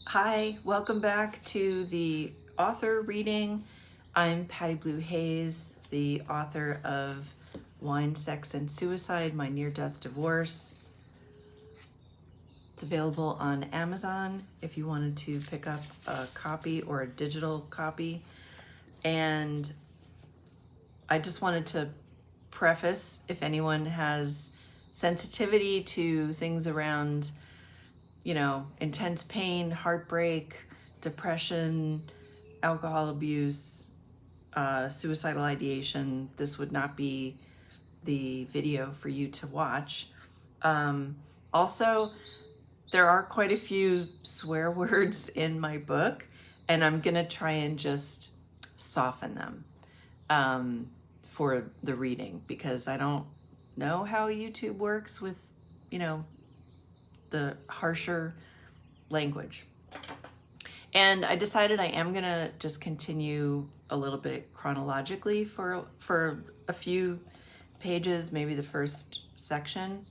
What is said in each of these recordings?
Hi, welcome back to the author reading. I'm Patty Blue Hayes, the author of Wine, Sex, and Suicide, My Near-Death Divorce. It's available on Amazon if you wanted to pick up a copy or a digital copy. And I just wanted to preface, if anyone has sensitivity to things around intense pain, heartbreak, depression, alcohol abuse, suicidal ideation, this would not be the video for you to watch. Also, there are quite a few swear words in my book, and I'm gonna try and just soften them for the reading, because I don't know how YouTube works with, the harsher language. And I decided I am gonna just continue a little bit chronologically for a few pages, maybe the first section,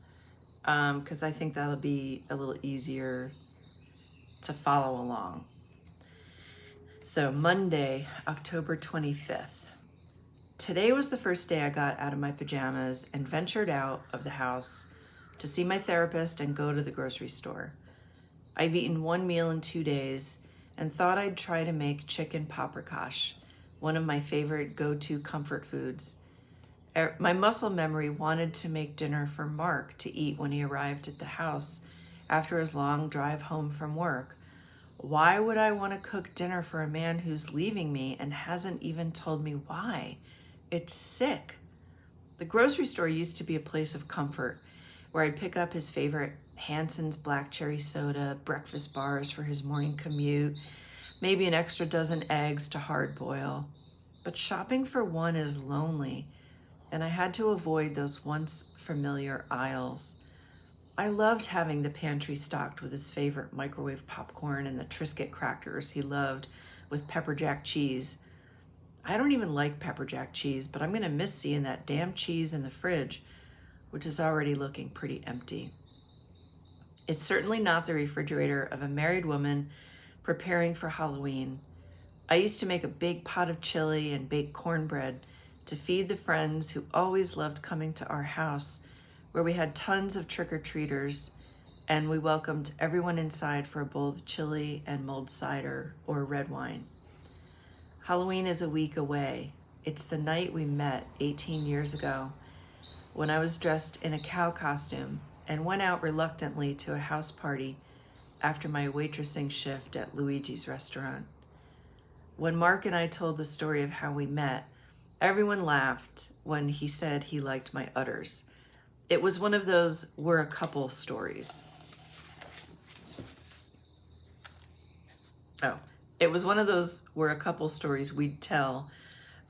because I think that'll be a little easier to follow along. So Monday, October 25th. Today was the first day I got out of my pajamas and ventured out of the house to see my therapist and go to the grocery store. I've eaten one meal in 2 days and thought I'd try to make chicken paprikash, one of my favorite go-to comfort foods. My muscle memory wanted to make dinner for Mark to eat when he arrived at the house after his long drive home from work. Why would I want to cook dinner for a man who's leaving me and hasn't even told me why? It's sick. The grocery store used to be a place of comfort where I'd pick up his favorite Hanson's black cherry soda, breakfast bars for his morning commute, maybe an extra dozen eggs to hard boil. But shopping for one is lonely, and I had to avoid those once familiar aisles. I loved having the pantry stocked with his favorite microwave popcorn and the Triscuit crackers he loved with pepper jack cheese. I don't even like pepper jack cheese, but I'm gonna miss seeing that damn cheese in the fridge, which is already looking pretty empty. It's certainly not the refrigerator of a married woman preparing for Halloween. I used to make a big pot of chili and bake cornbread to feed the friends who always loved coming to our house, where we had tons of trick-or-treaters, and we welcomed everyone inside for a bowl of chili and mulled cider or red wine. Halloween is a week away. It's the night we met 18 years ago, when I was dressed in a cow costume and went out reluctantly to a house party after my waitressing shift at Luigi's restaurant. When Mark and I told the story of how we met, everyone laughed when he said he liked my udders. It was one of those "we're a couple" stories. It was one of those "we're a couple" stories we'd tell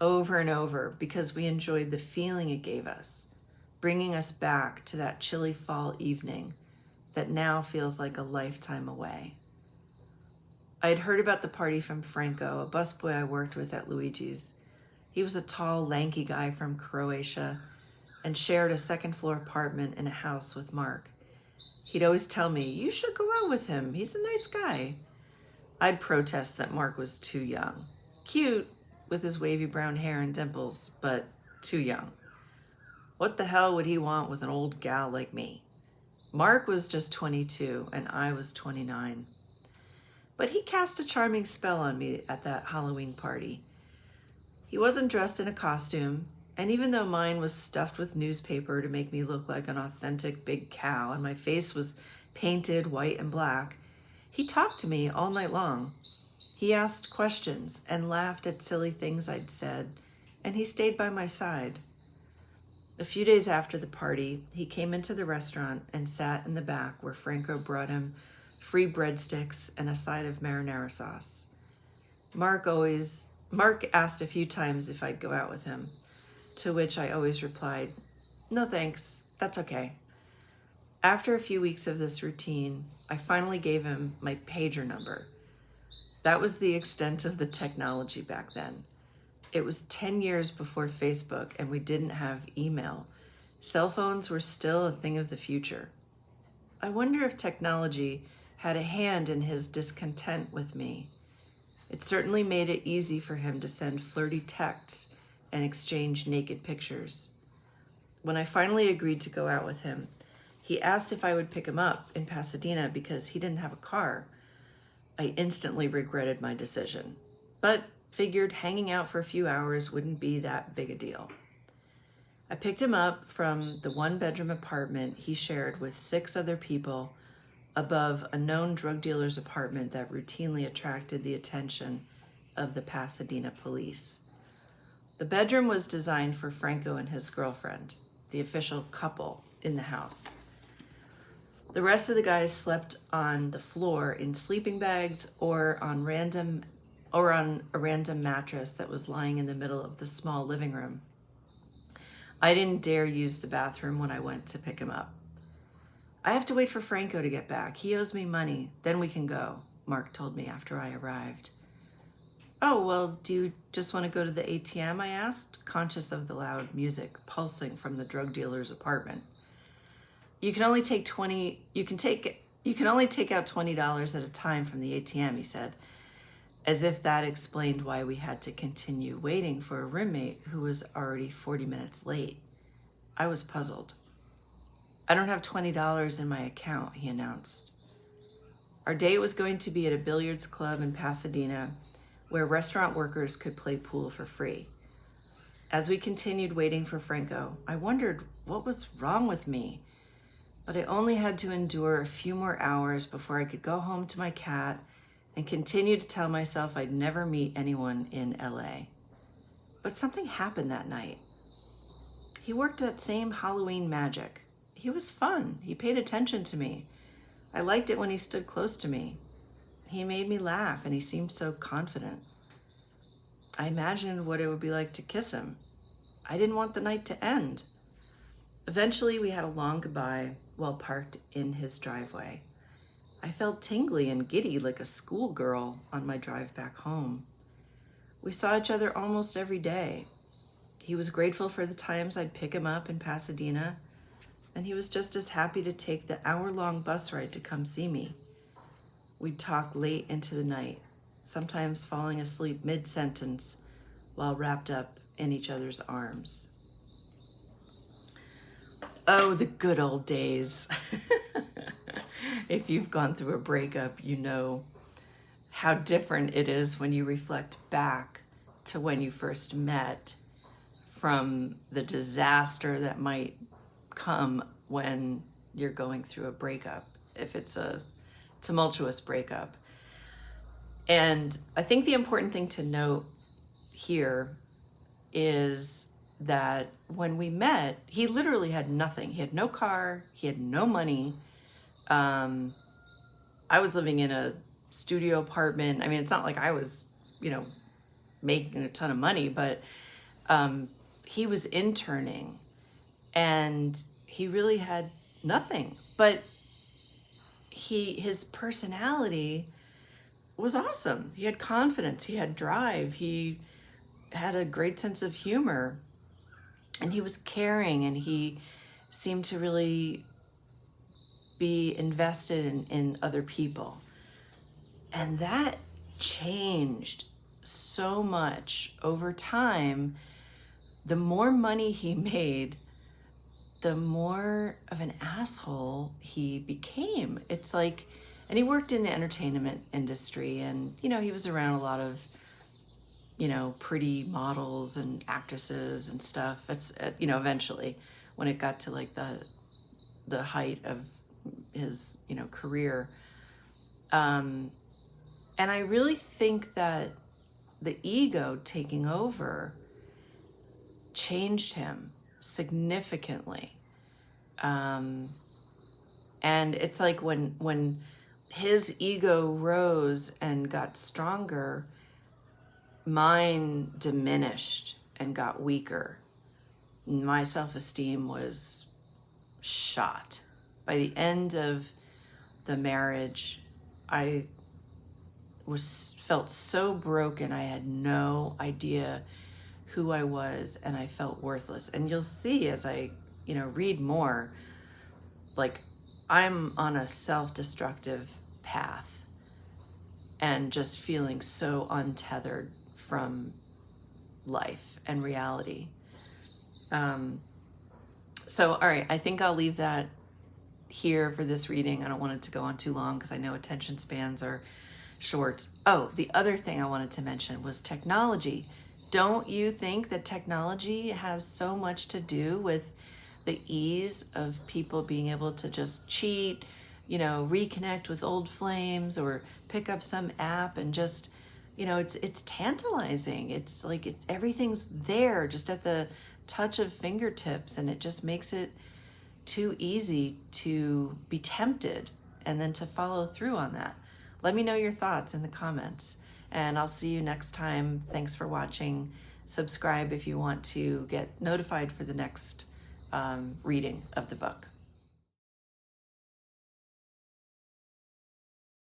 over and over because we enjoyed the feeling it gave us, bringing us back to that chilly fall evening that now feels like a lifetime away. I had heard about the party from Franco, a busboy I worked with at Luigi's. He was a tall, lanky guy from Croatia and shared a second-floor apartment in a house with Mark. He'd always tell me, "You should go out with him. He's a nice guy." I'd protest that Mark was too young. Cute, with his wavy brown hair and dimples, but too young. What the hell would he want with an old gal like me? Mark was just 22 and I was 29. But he cast a charming spell on me at that Halloween party. He wasn't dressed in a costume, and even though mine was stuffed with newspaper to make me look like an authentic big cow and my face was painted white and black, he talked to me all night long. He asked questions and laughed at silly things I'd said, and he stayed by my side. A few days after the party, he came into the restaurant and sat in the back where Franco brought him free breadsticks and a side of marinara sauce. Mark asked a few times if I'd go out with him, to which I always replied, "No thanks, that's okay." After a few weeks of this routine, I finally gave him my pager number. That was the extent of the technology back then. It was 10 years before Facebook and we didn't have email. Cell phones were still a thing of the future. I wonder if technology had a hand in his discontent with me. It certainly made it easy for him to send flirty texts and exchange naked pictures. When I finally agreed to go out with him, he asked if I would pick him up in Pasadena because he didn't have a car. I instantly regretted my decision, but figured hanging out for a few hours wouldn't be that big a deal. I picked him up from the one-bedroom apartment he shared with 6 other people above a known drug dealer's apartment that routinely attracted the attention of the Pasadena police. The bedroom was designed for Franco and his girlfriend, the official couple in the house. The rest of the guys slept on the floor in sleeping bags or on a random mattress that was lying in the middle of the small living room. I didn't dare use the bathroom when I went to pick him up. I have to wait for Franco to get back. He owes me money. Then we can go, Mark told me after I arrived. Oh, well, do you just want to go to the ATM? I asked, conscious of the loud music pulsing from the drug dealer's apartment. You can only take out $20 at a time from the ATM, he said, as if that explained why we had to continue waiting for a roommate who was already 40 minutes late. I was puzzled. I don't have $20 in my account, he announced. Our date was going to be at a billiards club in Pasadena where restaurant workers could play pool for free. As we continued waiting for Franco, I wondered what was wrong with me, but I only had to endure a few more hours before I could go home to my cat and continue to tell myself I'd never meet anyone in LA. But something happened that night. He worked that same Halloween magic. He was fun. He paid attention to me. I liked it when he stood close to me. He made me laugh and he seemed so confident. I imagined what it would be like to kiss him. I didn't want the night to end. Eventually, we had a long goodbye while parked in his driveway. I felt tingly and giddy like a schoolgirl on my drive back home. We saw each other almost every day. He was grateful for the times I'd pick him up in Pasadena, and he was just as happy to take the hour-long bus ride to come see me. We'd talk late into the night, sometimes falling asleep mid-sentence while wrapped up in each other's arms. Oh, the good old days. If you've gone through a breakup, you know how different it is when you reflect back to when you first met from the disaster that might come when you're going through a breakup, if it's a tumultuous breakup. And I think the important thing to note here is that when we met, he literally had nothing. He had no car, he had no money. I was living in a studio apartment. I mean, it's not like I was, making a ton of money, but he was interning and he really had nothing. But his personality was awesome. He had confidence, he had drive, he had a great sense of humor, and he was caring, and he seemed to really be invested in other people. And that changed so much over time. The more money he made, the more of an asshole he became. It's like, and he worked in the entertainment industry, and, he was around a lot of, pretty models and actresses and stuff. It's, eventually when it got to like the height of his, career. And I really think that the ego taking over changed him significantly. And it's like when his ego rose and got stronger, mine diminished and got weaker. My self-esteem was shot. By the end of the marriage, I felt so broken. I had no idea who I was, and I felt worthless. And you'll see as I, read more, like I'm on a self-destructive path and just feeling so untethered from life and reality. So, all right, I think I'll leave that here for this reading. I don't want it to go on too long because I know attention spans are short. Oh, the other thing I wanted to mention was technology. Don't you think that technology has so much to do with the ease of people being able to just cheat, you know, reconnect with old flames or pick up some app and just, you know, it's tantalizing. It's like everything's there just at the touch of fingertips, and it just makes it too easy to be tempted and then to follow through on that. Let me know your thoughts in the comments, and I'll see you next time. Thanks for watching. Subscribe if you want to get notified for the next reading of the book.